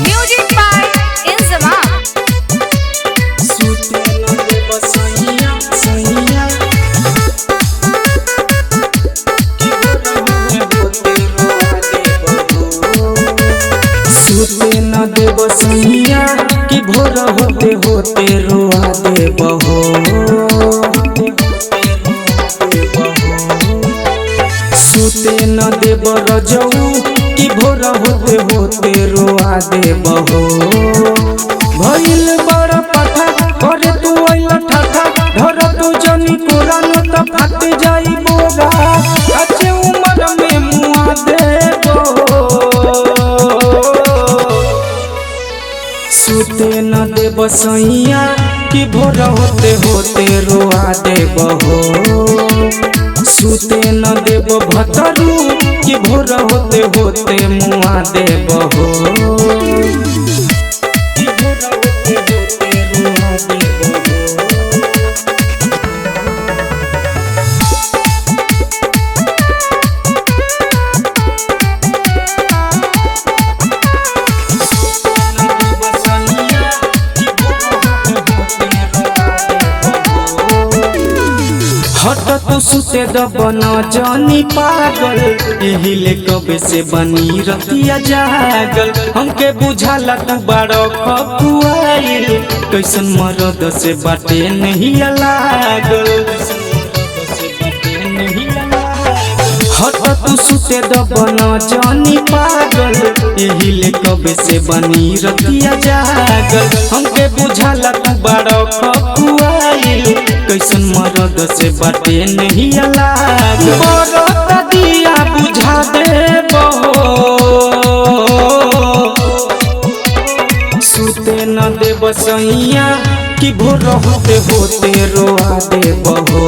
Music by Inzamam. सुते न देव सैया कि भोर होते होते रोआ देबहो। सुते न देव रजऊ कि भोर होते होते रोआ देबहो। भइल बड़ पठा करे तू अइला ठाठा धर तू जनी कोरान त फाट जाई बोरा। अच्छे उम्र में मुआ देबो। सुते न देव सैया कि भोर होते होते रोआ देबहो। सुते न देव भतरू कि भोर होते होते मुआ देबहो। हट तो सुते दबन जानी पागल एहिले कबे से बनी रतिया जागल। हमके बुझाला तू बड़ो खपुआइल कैसन मरद से बाटे नहीं लागल। हट तू सुते दबन जानी पागल एहिले कबे से बनी रतिया जागल। हमके बुझाला तू बड़ो खपुआइल कैसन मरद से बाटे नहीं लागल। बरत दिया बुझा देबहो। सुते न देव सैया कि भोर होते होते रोआ देबहो।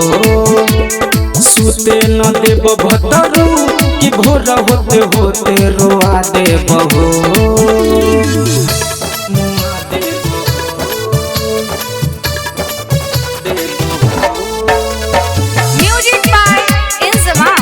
सुते न देव भतरू कि भोर होते होते रोआ देबहो। Music by Inzamam.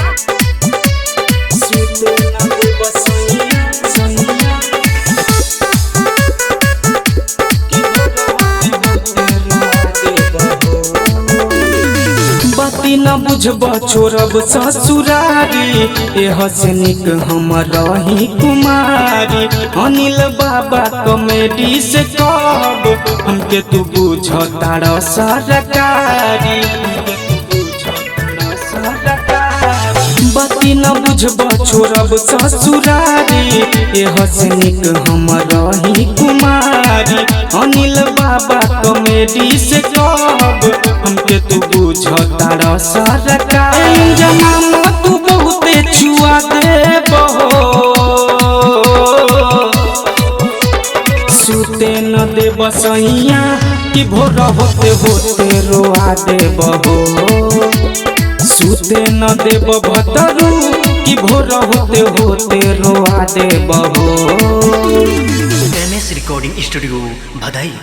बाती न बुझब छोड़ब ससुरारी एह से निक हम रही कुमारी। अनिल बाबा कॉमेडी से कब हमके तू बुझ तारा सरकारी। बाती न बुझब छोड़ब ससुरारी एह से निक हम रही कुमारी। अनिल बाबा कॉमेडी से कब हमके तू बुझ तारा सरकारी। जमाना तू बहुते छुआ देबहो। सुते न देव सैया कि भोर होते होते रोआ देबहो। सुते न देव भतरू कि भोर होते होते रोआ देबहो। MS recording studio Bhadai.